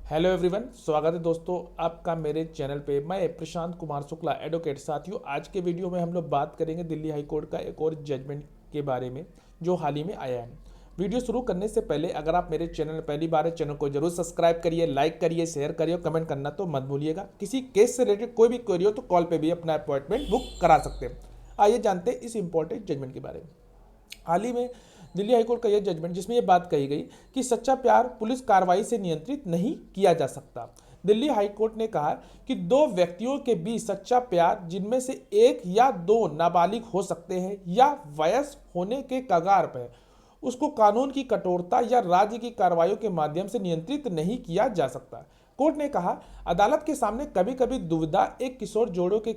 Hello everyone, स्वागत है दोस्तों आपका मेरे चैनल पे। मैं प्रशांत कुमार शुक्ला, एडवोकेट। साथियों, आज के वीडियो में हम लोग बात करेंगे दिल्ली हाई कोर्ट का एक और जजमेंट के बारे में जो हाल ही में आया है। वीडियो शुरू करने से पहले अगर आप मेरे चैनल में पहली बार है, चैनल को जरूर सब्सक्राइब करिए, लाइक करिए, शेयर करिए और कमेंट करना तो मत भूलिएगा। किसी केस से रिलेटेड कोई भी क्वेरी हो तो कॉल पर भी अपना अपॉइंटमेंट बुक करा सकते हैं। आइए जानते हैं इस इंपॉर्टेंट जजमेंट के बारे में। हाल ही में दिल्ली हाईकोर्ट का यह जजमेंट जिसमें यह बात कही गई कि सच्चा प्यार पुलिस कार्रवाई से नियंत्रित नहीं किया जा सकता। दिल्ली हाईकोर्ट ने कहा कि दो व्यक्तियों के बीच सच्चा प्यार, जिनमें से एक या दो नाबालिग हो सकते हैं या वयस होने के कगार पर, उसको कानून की कठोरता या राज्य की कार्रवाई के माध्यम से नियंत्रित नहीं किया जा सकता। कोर्ट ने कहा, अदालत के सामने कभी कभी दुविधा एक किशोर जोड़ों के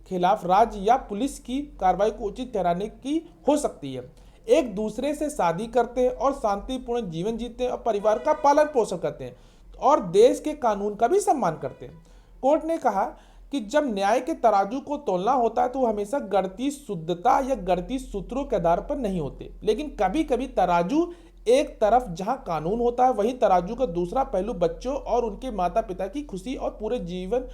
खिलाफ राज्य या पुलिस की कार्रवाई को उचित ठहराने की हो सकती है। एक दूसरे से शादी करते हैं और शांतिपूर्ण जीवन जीते हैं और परिवार का पालन पोषण करते हैं और देश के कानून का भी सम्मान करते हैं। कोर्ट ने कहा कि जब न्याय के तराजू को तोलना होता है तो वो हमेशा गणितीय शुद्धता या गणितीय सूत्रों के आधार पर नहीं होते, लेकिन कभी कभी तराजू एक तरफ जहां कानून होता है, वहीं तराजू का दूसरा पहलू बच्चों और उनके माता पिता की खुशी और पूरे जीवन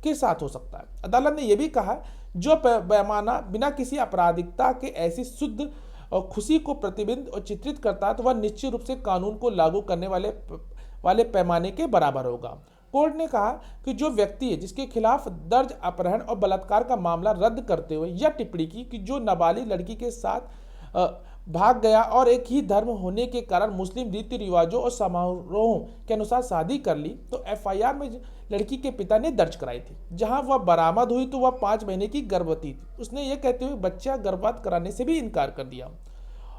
के साथ हो सकता है। अदालत ने यह भी कहा, जो पैमाना बिना किसी आपराधिकता के ऐसी शुद्ध और खुशी को प्रतिबिंब और चित्रित करता है तो वह निश्चित रूप से कानून को लागू करने वाले पैमाने के बराबर होगा। कोर्ट ने कहा कि जो व्यक्ति है जिसके खिलाफ दर्ज अपहरण और बलात्कार का मामला रद्द करते हुए यह टिप्पणी की कि जो नाबालिग लड़की के साथ भाग गया और एक ही धर्म होने के कारण मुस्लिम रीति रिवाजों और समारोहों के अनुसार शादी कर ली, तो एफआईआर में लड़की के पिता ने दर्ज कराई थी। जहां वह बरामद हुई तो वह 5 महीने की गर्भवती थी। उसने यह कहते हुए बच्चा गर्भपात कराने से भी इनकार कर दिया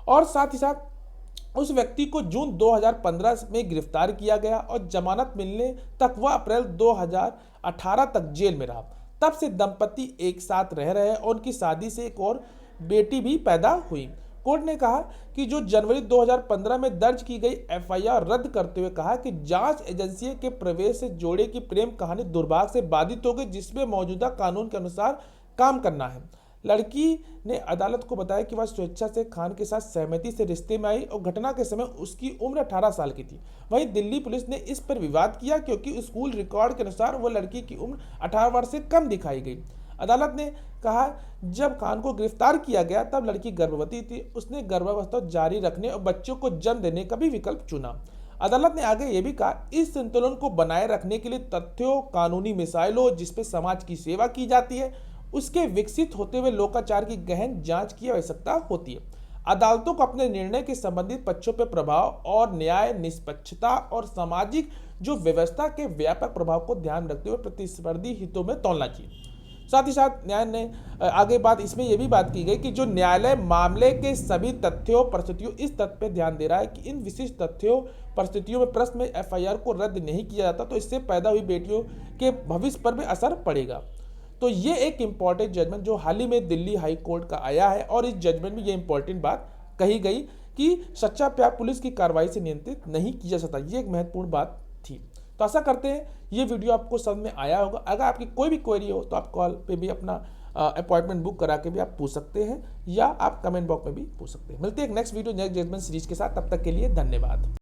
और साथ ही साथ उस व्यक्ति को जून 2015 में गिरफ्तार किया गया और जमानत मिलने तक वह अप्रैल 2018 तक जेल में रहा। तब से दंपति एक साथ रह रहे और उनकी शादी से एक और बेटी भी पैदा हुई। कोर्ट ने कहा कि जो जनवरी 2015 में दर्ज की गई एफआईआर रद्द करते हुए कहा कि जांच एजेंसी के प्रवेश से जोड़े की प्रेम कहानी दुर्भाग्य से बाधित हो गई, जिसमें मौजूदा कानून के अनुसार काम करना है। लड़की ने अदालत को बताया कि वह स्वेच्छा से खान के साथ सहमति से रिश्ते में आई और घटना के समय उसकी उम्र 18 साल की थी। वहीं दिल्ली पुलिस ने इस पर विवाद किया क्योंकि स्कूल रिकॉर्ड के अनुसार वह लड़की की उम्र 18 वर्ष से कम दिखाई गई। अदालत ने कहा, जब खान को गिरफ्तार किया गया तब लड़की गर्भवती थी। उसने गर्भावस्था जारी रखने और बच्चों को जन्म देने का भी विकल्प चुना। अदालत ने आगे ये भी कहा, इस संतुलन को बनाए रखने के लिए तथ्यों, कानूनी मिसाइलों जिसपे समाज की सेवा की जाती है, उसके विकसित होते हुए लोकाचार की गहन जांच की आवश्यकता होती है। अदालतों को अपने निर्णय के संबंधित पक्षों पर प्रभाव और न्याय, निष्पक्षता और सामाजिक जो व्यवस्था के व्यापक प्रभाव को ध्यान रखते हुए प्रतिस्पर्धी हितों में तोलना चाहिए। साथ ही साथ न्याय ने आगे बात इसमें यह भी बात की गई कि जो न्यायालय मामले के सभी तथ्यों परिस्थितियों इस तथ्य पर ध्यान दे रहा है कि इन विशिष्ट तथ्यों परिस्थितियों में प्रश्न में एफआईआर को रद्द नहीं किया जाता तो इससे पैदा हुई बेटियों के भविष्य पर भी असर पड़ेगा। तो ये एक इंपॉर्टेंट जजमेंट जो हाल ही में दिल्ली हाई कोर्ट का आया है और इस जजमेंट में ये इंपॉर्टेंट बात कही गई कि सच्चा प्यार पुलिस की कार्रवाई से नियंत्रित नहीं किया जा सकता। ये एक महत्वपूर्ण बात थी। तो आशा करते हैं ये वीडियो आपको समझ में आया होगा। अगर आपकी कोई भी क्वेरी हो तो आप कॉल पे भी अपना अपॉइंटमेंट बुक करा के भी आप पूछ सकते हैं या आप कमेंट बॉक्स में भी पूछ सकते हैं। मिलते हैं एक next video next judgement series के साथ। तब तक के लिए धन्यवाद।